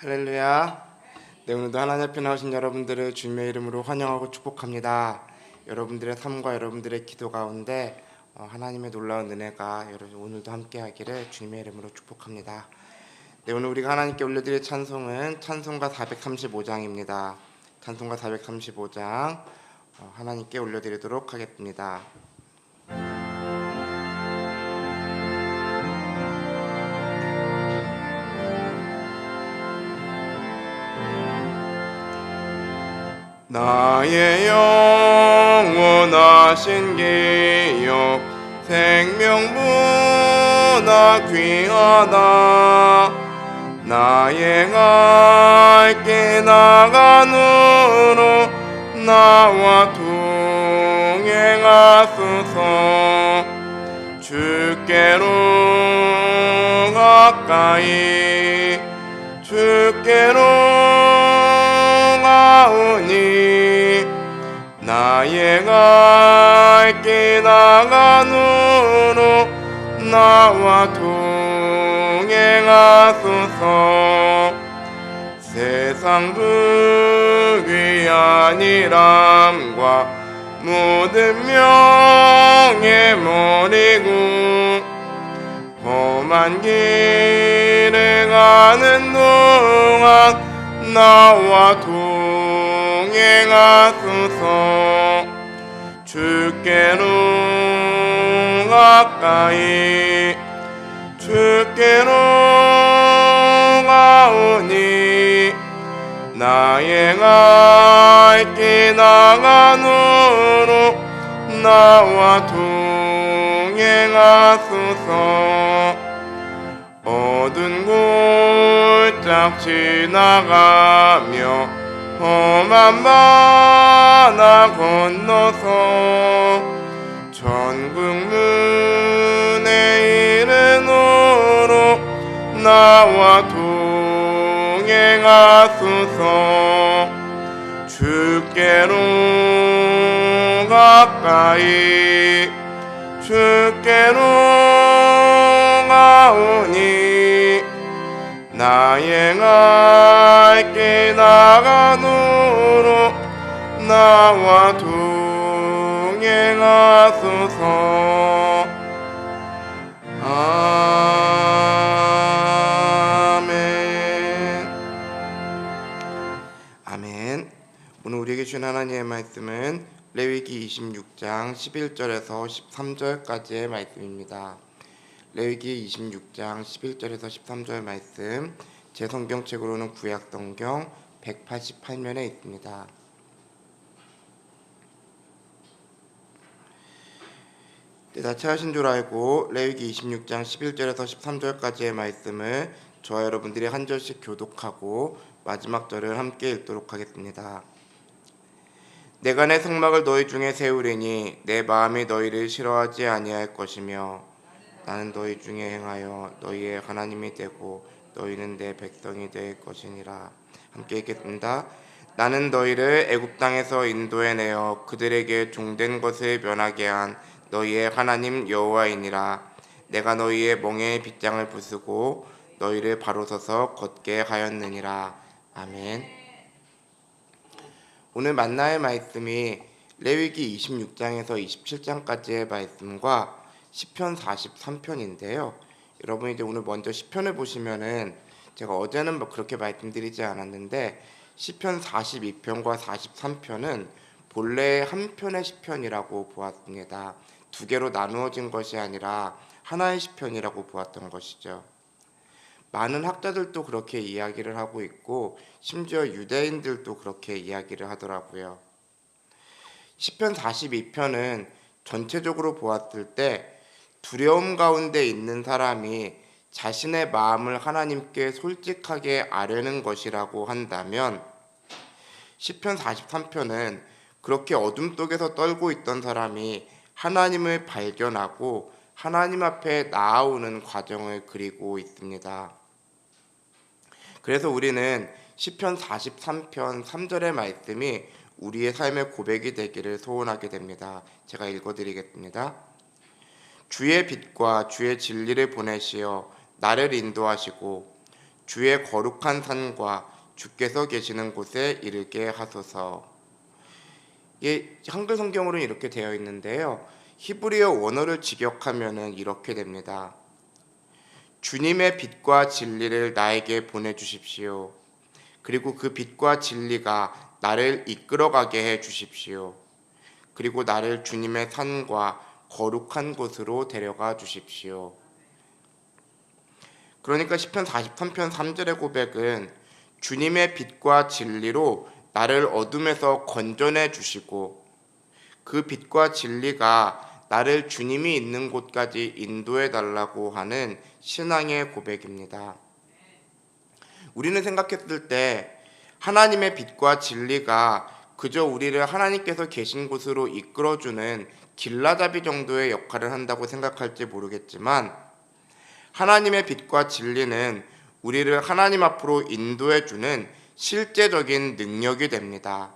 할렐루야. 네, 오늘도 하나님 앞에 나오신 여러분들을 주님의 이름으로 환영하고 축복합니다. 여러분들의 삶과 여러분들의 기도 가운데 하나님의 놀라운 은혜가 여러분 오늘도 함께하기를 주님의 이름으로 축복합니다. 네, 오늘 우리가 하나님께 올려드릴 찬송은 찬송가 435장입니다. 찬송가 435장 하나님께 올려드리도록 하겠습니다. 나의 영원하신 기업 생명보다 귀하다. 나의 갈 길 나간으로 나와 동행하소서. 주께로 가까이 주께로 가오니 나의 갈 길 나간으로 나와 동행하소서. 세상 불귀한 일함과 모든 명예 버리고 험한 길을 가는 동안 나와 동행하소서. 주께로 가까이 주께로 가오니 나의 갈 길 나간으로 나와 동행하소서. 어두운 골짝 지나가며 험한 바다 건너서 천국 문에 이르노로 나와 동행하소서. 주께로 가까이 주께로 가오니 나의 갈 길 나간으로 나와 동행하소서. 아멘. 아멘. 오늘 우리에게 주신 하나님의 말씀은 레위기 26장 11절에서 13절까지의 말씀입니다. 레위기 26장 11절에서 13절 말씀, 제 성경책으로는 구약성경 188면에 있습니다. 다 찾으신 줄 알고 레위기 26장 11절에서 13절까지의 말씀을 저와 여러분들이 한 절씩 교독하고 마지막 절을 함께 읽도록 하겠습니다. 내가 내 성막을 너희 중에 세우리니 내 마음이 너희를 싫어하지 아니할 것이며 나는 너희 중에 행하여 너희의 하나님이 되고 너희는 내 백성이 될 것이니라. 함께 읽겠습니다. 나는 너희를 애굽 땅에서 인도해내어 그들에게 종된 것을 면하게 한 너희의 하나님 여호와이니라. 내가 너희의 멍에의 빗장을 부수고 너희를 바로 서서 걷게 하였느니라. 아멘. 오늘 만나의 말씀이 레위기 26장에서 27장까지의 말씀과 시편 43편인데요. 여러분이 이제 오늘 먼저 시편을 보시면은 제가 어제는 그렇게 말씀드리지 않았는데 시편 42편과 43편은 본래 한 편의 시편이라고 보았습니다. 두 개로 나누어진 것이 아니라 하나의 시편이라고 보았던 것이죠. 많은 학자들도 그렇게 이야기를 하고 있고 심지어 유대인들도 그렇게 이야기를 하더라고요. 시편 42편은 전체적으로 보았을 때 두려움 가운데 있는 사람이 자신의 마음을 하나님께 솔직하게 아뢰는 것이라고 한다면, 시편 43편은 그렇게 어둠 속에서 떨고 있던 사람이 하나님을 발견하고 하나님 앞에 나아오는 과정을 그리고 있습니다. 그래서 우리는 시편 43편 3절의 말씀이 우리의 삶의 고백이 되기를 소원하게 됩니다. 제가 읽어드리겠습니다. 주의 빛과 주의 진리를 보내시어 나를 인도하시고 주의 거룩한 산과 주께서 계시는 곳에 이르게 하소서. 한글 성경으로는 이렇게 되어 있는데요. 히브리어 원어를 직역하면은 이렇게 됩니다. 주님의 빛과 진리를 나에게 보내주십시오. 그리고 그 빛과 진리가 나를 이끌어가게 해 주십시오. 그리고 나를 주님의 산과 거룩한 곳으로 데려가 주십시오. 그러니까 시편 43편 3절의 고백은 주님의 빛과 진리로 나를 어둠에서 건져내 주시고 그 빛과 진리가 나를 주님이 있는 곳까지 인도해 달라고 하는 신앙의 고백입니다. 우리는 생각했을 때 하나님의 빛과 진리가 그저 우리를 하나님께서 계신 곳으로 이끌어주는 길라잡이 정도의 역할을 한다고 생각할지 모르겠지만 하나님의 빛과 진리는 우리를 하나님 앞으로 인도해주는 실제적인 능력이 됩니다.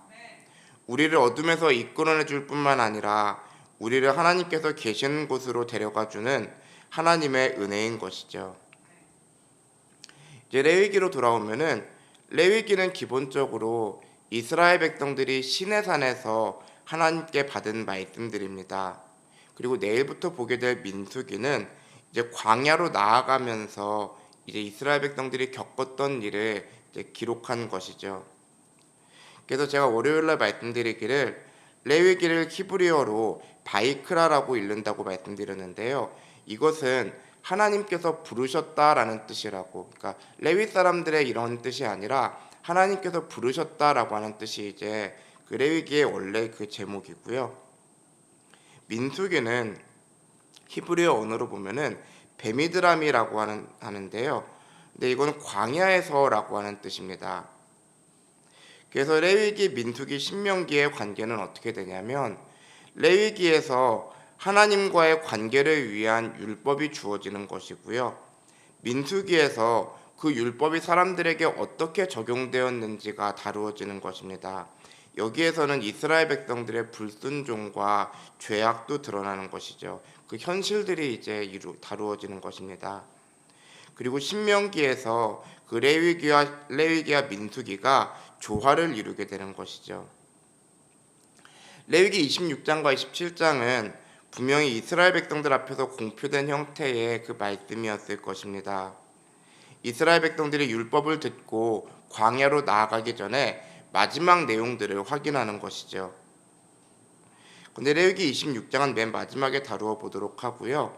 우리를 어둠에서 이끌어내 줄 뿐만 아니라 우리를 하나님께서 계시는 곳으로 데려가주는 하나님의 은혜인 것이죠. 이제 레위기로 돌아오면은 레위기는 기본적으로 이스라엘 백성들이 시내산에서 하나님께 받은 말씀들입니다. 그리고 내일부터 보게 될 민수기는 이제 광야로 나아가면서 이제 이스라엘 백성들이 겪었던 일을 이제 기록한 것이죠. 그래서 제가 월요일날 말씀드리기를 레위기를 히브리어로 바이크라라고 읽는다고 말씀드렸는데요. 이것은 하나님께서 부르셨다라는 뜻이라고. 그러니까 레위 사람들의 이런 뜻이 아니라 하나님께서 부르셨다라고 하는 뜻이 이제 그 레위기의 원래 그 제목이고요. 민수기는 히브리어 언어로 보면은 베미드람이라고 하는데요. 근데 이거는 광야에서라고 하는 뜻입니다. 그래서 레위기, 민수기, 신명기의 관계는 어떻게 되냐면 레위기에서 하나님과의 관계를 위한 율법이 주어지는 것이고요. 민수기에서 그 율법이 사람들에게 어떻게 적용되었는지가 다루어지는 것입니다. 여기에서는 이스라엘 백성들의 불순종과 죄악도 드러나는 것이죠. 그 현실들이 이제 다루어지는 것입니다. 그리고 신명기에서 그 레위기와 민수기가 조화를 이루게 되는 것이죠. 레위기 26장과 27장은 분명히 이스라엘 백성들 앞에서 공표된 형태의 그 말씀이었을 것입니다. 이스라엘 백성들이 율법을 듣고 광야로 나아가기 전에 마지막 내용들을 확인하는 것이죠. 근데 레위기 26장은 맨 마지막에 다루어 보도록 하고요.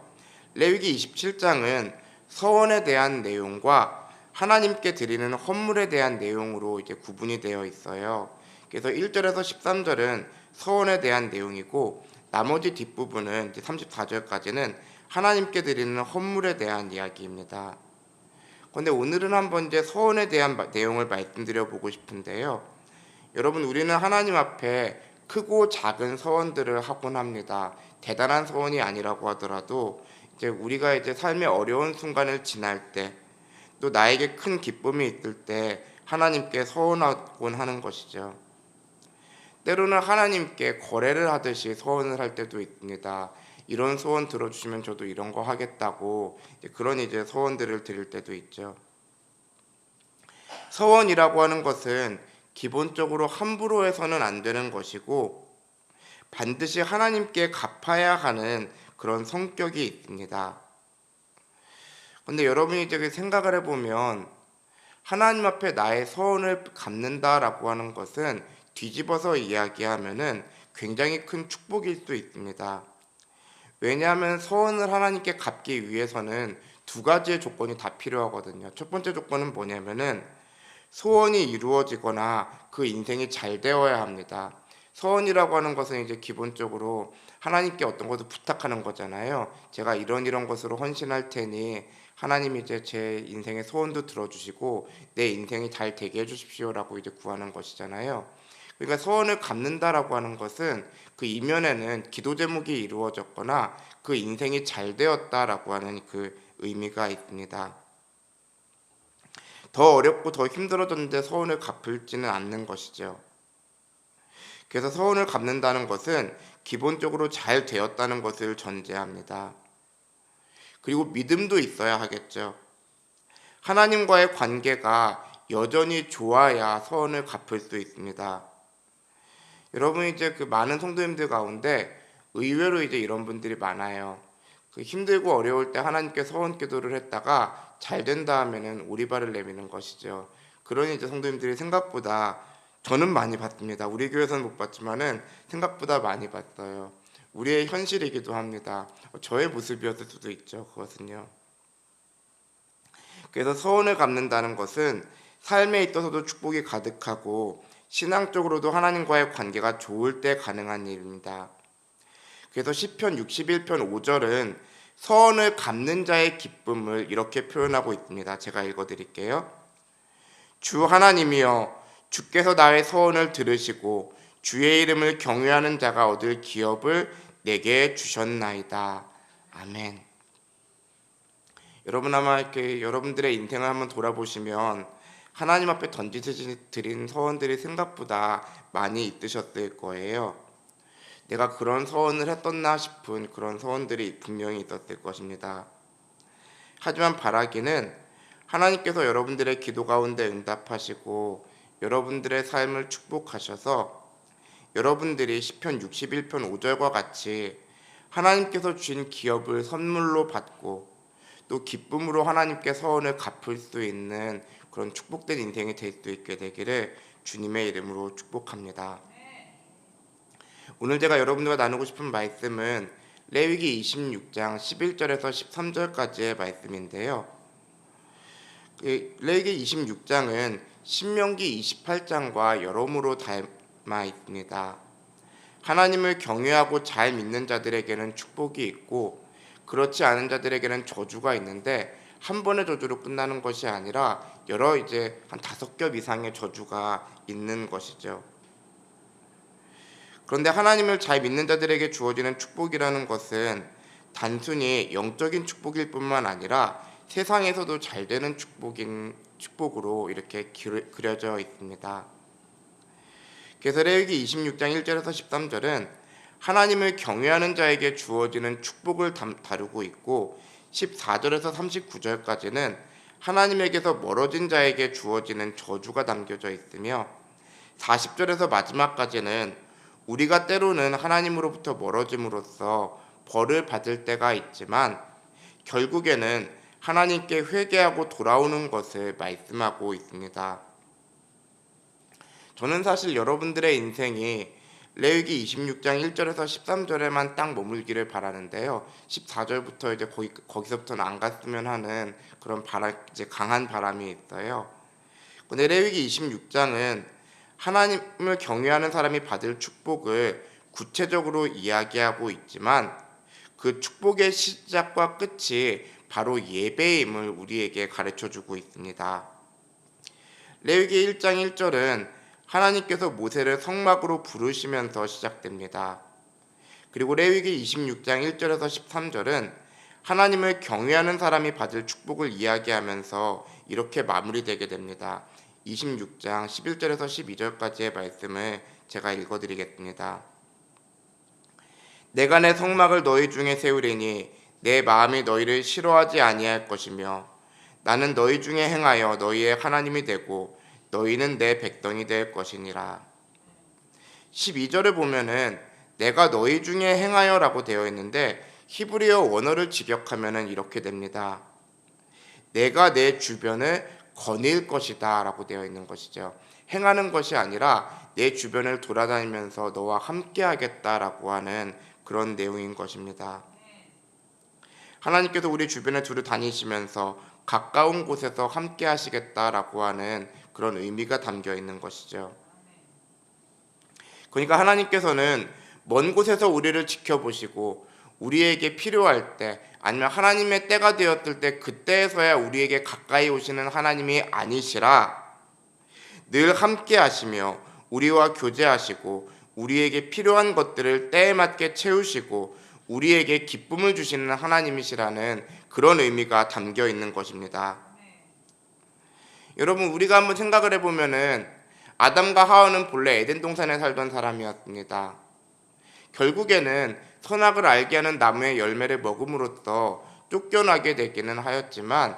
레위기 27장은 서원에 대한 내용과 하나님께 드리는 헌물에 대한 내용으로 이제 구분이 되어 있어요. 그래서 1절에서 13절은 서원에 대한 내용이고 나머지 뒷부분은 이제 34절까지는 하나님께 드리는 헌물에 대한 이야기입니다. 그런데 오늘은 한번 이제 서원에 대한 내용을 말씀드려 보고 싶은데요. 여러분, 우리는 하나님 앞에 크고 작은 서원들을 하곤 합니다. 대단한 서원이 아니라고 하더라도 이제 우리가 이제 삶의 어려운 순간을 지날 때, 또 나에게 큰 기쁨이 있을 때 하나님께 서원하곤 하는 것이죠. 때로는 하나님께 거래를 하듯이 서원을 할 때도 있습니다. 이런 소원 들어주시면 저도 이런 거 하겠다고 그런 이제 소원들을 드릴 때도 있죠. 서원이라고 하는 것은 기본적으로 함부로 해서는 안 되는 것이고 반드시 하나님께 갚아야 하는 그런 성격이 있습니다. 근데 여러분이 이제 생각을 해보면 하나님 앞에 나의 서원을 갚는다라고 하는 것은 뒤집어서 이야기하면은 굉장히 큰 축복일 수 있습니다. 왜냐하면 서원을 하나님께 갚기 위해서는 두 가지의 조건이 다 필요하거든요. 첫 번째 조건은 뭐냐면은 소원이 이루어지거나 그 인생이 잘 되어야 합니다. 서원이라고 하는 것은 이제 기본적으로 하나님께 어떤 것을 부탁하는 거잖아요. 제가 이런 것으로 헌신할 테니 하나님이 이제 제 인생의 소원도 들어주시고 내 인생이 잘 되게 해주십시오라고 이제 구하는 것이잖아요. 그러니까 서원을 갚는다라고 하는 것은 그 이면에는 기도 제목이 이루어졌거나 그 인생이 잘 되었다라고 하는 그 의미가 있습니다. 더 어렵고 더 힘들어졌는데 서원을 갚을지는 않는 것이죠. 그래서 서원을 갚는다는 것은 기본적으로 잘 되었다는 것을 전제합니다. 그리고 믿음도 있어야 하겠죠. 하나님과의 관계가 여전히 좋아야 서원을 갚을 수 있습니다. 여러분, 이제 그 많은 성도님들 가운데 의외로 이제 이런 분들이 많아요. 그 힘들고 어려울 때 하나님께 서원 기도를 했다가 잘 된다 하면은 오리발을 내미는 것이죠. 그러니 이제 성도님들이 생각보다, 저는 많이 봤습니다. 우리 교회에서는 못 봤지만은 생각보다 많이 봤어요. 우리의 현실이기도 합니다. 저의 모습이었을 수도 있죠. 그것은요. 그래서 서원을 갚는다는 것은 삶에 있어서도 축복이 가득하고 신앙적으로도 하나님과의 관계가 좋을 때 가능한 일입니다. 그래서 시편 61편 5절은 서원을 갚는 자의 기쁨을 이렇게 표현하고 있습니다. 제가 읽어드릴게요. 주 하나님이여, 주께서 나의 서원을 들으시고 주의 이름을 경외하는 자가 얻을 기업을 내게 주셨나이다. 아멘. 여러분, 아마 이렇게 여러분들의 인생을 한번 돌아보시면 하나님 앞에 던지드린 서원들이 생각보다 많이 있으셨을 거예요. 내가 그런 서원을 했었나 싶은 그런 서원들이 분명히 있었을 것입니다. 하지만 바라기는 하나님께서 여러분들의 기도 가운데 응답하시고 여러분들의 삶을 축복하셔서 여러분들이 시편 61편 5절과 같이 하나님께서 주신 기업을 선물로 받고 또 기쁨으로 하나님께 서원을 갚을 수 있는 그런 축복된 인생이 될 수 있게 되기를 주님의 이름으로 축복합니다. 오늘 제가 여러분들과 나누고 싶은 말씀은 레위기 26장 11절에서 13절까지의 말씀인데요. 레위기 26장은 신명기 28장과 여러모로 닮아 있습니다. 하나님을 경외하고 잘 믿는 자들에게는 축복이 있고 그렇지 않은 자들에게는 저주가 있는데 한 번의 저주로 끝나는 것이 아니라 여러 이제 한 5겹 이상의 저주가 있는 것이죠. 그런데 하나님을 잘 믿는 자들에게 주어지는 축복이라는 것은 단순히 영적인 축복일 뿐만 아니라 세상에서도 잘 되는 축복으로 이렇게 그려져 있습니다. 그래서 레위기 26장 1절에서 13절은 하나님을 경외하는 자에게 주어지는 축복을 다루고 있고 14절에서 39절까지는 하나님에게서 멀어진 자에게 주어지는 저주가 담겨져 있으며 40절에서 마지막까지는 우리가 때로는 하나님으로부터 멀어짐으로써 벌을 받을 때가 있지만 결국에는 하나님께 회개하고 돌아오는 것을 말씀하고 있습니다. 저는 사실 여러분들의 인생이 레위기 26장 1절에서 13절에만 딱 머물기를 바라는데요. 14절부터 이제 거기서부터는 안 갔으면 하는 그런 이제 강한 바람이 있어요. 근데 레위기 26장은 하나님을 경외하는 사람이 받을 축복을 구체적으로 이야기하고 있지만 그 축복의 시작과 끝이 바로 예배임을 우리에게 가르쳐주고 있습니다. 레위기 1장 1절은 하나님께서 모세를 성막으로 부르시면서 시작됩니다. 그리고 레위기 26장 1절에서 13절은 하나님을 경외하는 사람이 받을 축복을 이야기하면서 이렇게 마무리되게 됩니다. 26장 11절에서 12절까지의 말씀을 제가 읽어드리겠습니다. 내가 내 성막을 너희 중에 세우리니 내 마음이 너희를 싫어하지 아니할 것이며 나는 너희 중에 행하여 너희의 하나님이 되고 너희는 내 백성이 될 것이니라. 12절을 보면은 내가 너희 중에 행하여라고 되어 있는데 히브리어 원어를 직역하면은 이렇게 됩니다. 내가 내 주변을 거닐 것이다 라고 되어 있는 것이죠. 행하는 것이 아니라 내 주변을 돌아다니면서 너와 함께 하겠다라고 하는 그런 내용인 것입니다. 하나님께서 우리 주변에 두루 다니시면서 가까운 곳에서 함께 하시겠다라고 하는 그런 의미가 담겨 있는 것이죠. 그러니까 하나님께서는 먼 곳에서 우리를 지켜보시고 우리에게 필요할 때 아니면 하나님의 때가 되었을 때 그때에서야 우리에게 가까이 오시는 하나님이 아니시라 늘 함께 하시며 우리와 교제하시고 우리에게 필요한 것들을 때에 맞게 채우시고 우리에게 기쁨을 주시는 하나님이시라는 그런 의미가 담겨 있는 것입니다. 여러분, 우리가 한번 생각을 해보면은 아담과 하와는 본래 에덴 동산에 살던 사람이었습니다. 결국에는 선악을 알게 하는 나무의 열매를 먹음으로써 쫓겨나게 되기는 하였지만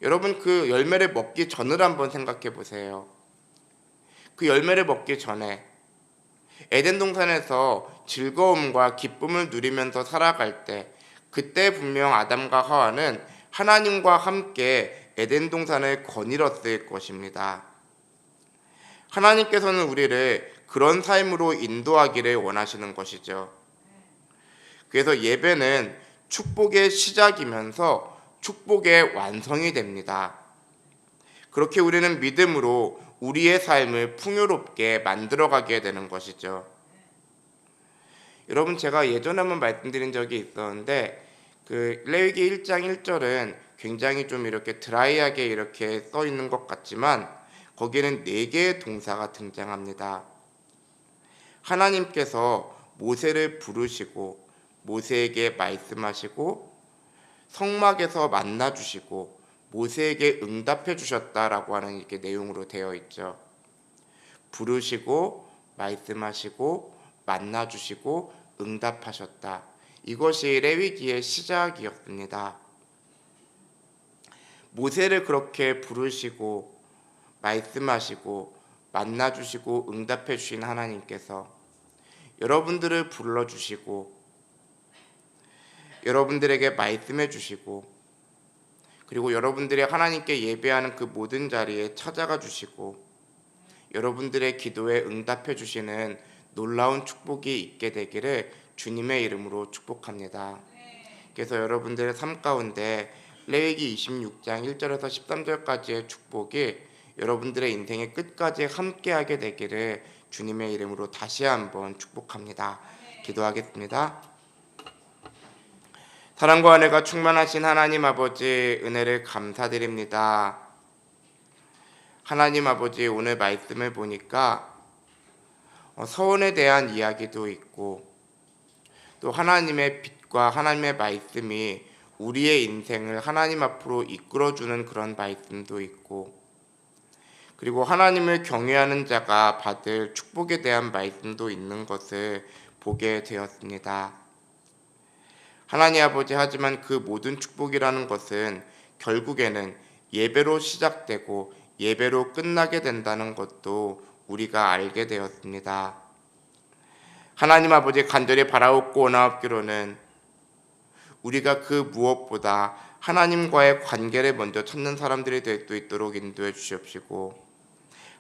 여러분 그 열매를 먹기 전을 한번 생각해 보세요. 그 열매를 먹기 전에 에덴 동산에서 즐거움과 기쁨을 누리면서 살아갈 때 그때 분명 아담과 하와는 하나님과 함께 에덴 동산을 거닐었을 것입니다. 하나님께서는 우리를 그런 삶으로 인도하기를 원하시는 것이죠. 그래서 예배는 축복의 시작이면서 축복의 완성이 됩니다. 그렇게 우리는 믿음으로 우리의 삶을 풍요롭게 만들어가게 되는 것이죠. 여러분 제가 예전에 한번 말씀드린 적이 있었는데 그 레위기 1장 1절은 굉장히 좀 이렇게 드라이하게 이렇게 써 있는 것 같지만 거기에는 4개의 동사가 등장합니다. 하나님께서 모세를 부르시고 모세에게 말씀하시고 성막에서 만나 주시고 모세에게 응답해 주셨다라고 하는 이렇게 내용으로 되어 있죠. 부르시고 말씀하시고 만나 주시고 응답하셨다. 이것이 레위기의 시작이었습니다. 모세를 그렇게 부르시고 말씀하시고 만나 주시고 응답해 주신 하나님께서 여러분들을 불러 주시고 여러분들에게 말씀해 주시고 그리고 여러분들이 하나님께 예배하는 그 모든 자리에 찾아가 주시고 여러분들의 기도에 응답해 주시는 놀라운 축복이 있게 되기를 주님의 이름으로 축복합니다. 그래서 여러분들의 삶 가운데 레위기 26장 1절에서 13절까지의 축복이 여러분들의 인생의 끝까지 함께하게 되기를 주님의 이름으로 다시 한번 축복합니다. 기도하겠습니다. 사랑과 은혜가 충만하신 하나님 아버지 은혜를 감사드립니다. 하나님 아버지 오늘 말씀을 보니까 서원에 대한 이야기도 있고 또 하나님의 빛과 하나님의 말씀이 우리의 인생을 하나님 앞으로 이끌어주는 그런 말씀도 있고 그리고 하나님을 경외하는 자가 받을 축복에 대한 말씀도 있는 것을 보게 되었습니다. 하나님 아버지 하지만 그 모든 축복이라는 것은 결국에는 예배로 시작되고 예배로 끝나게 된다는 것도 우리가 알게 되었습니다. 하나님 아버지 간절히 바라옵고 원하옵기로는 우리가 그 무엇보다 하나님과의 관계를 먼저 찾는 사람들이 될 수 있도록 인도해 주시옵시고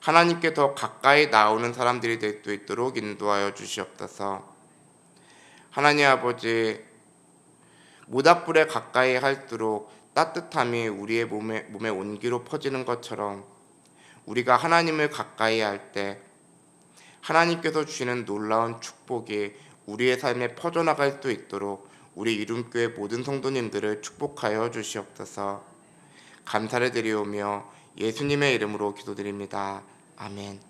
하나님께 더 가까이 나오는 사람들이 될 수 있도록 인도하여 주시옵소서. 하나님 아버지 모닥불에 가까이 할수록 따뜻함이 우리의 몸에 온기로 퍼지는 것처럼 우리가 하나님을 가까이 할 때 하나님께서 주시는 놀라운 축복이 우리의 삶에 퍼져나갈 수 있도록 우리 이룸교회 모든 성도님들을 축복하여 주시옵소서. 감사를 드리오며 예수님의 이름으로 기도드립니다. 아멘.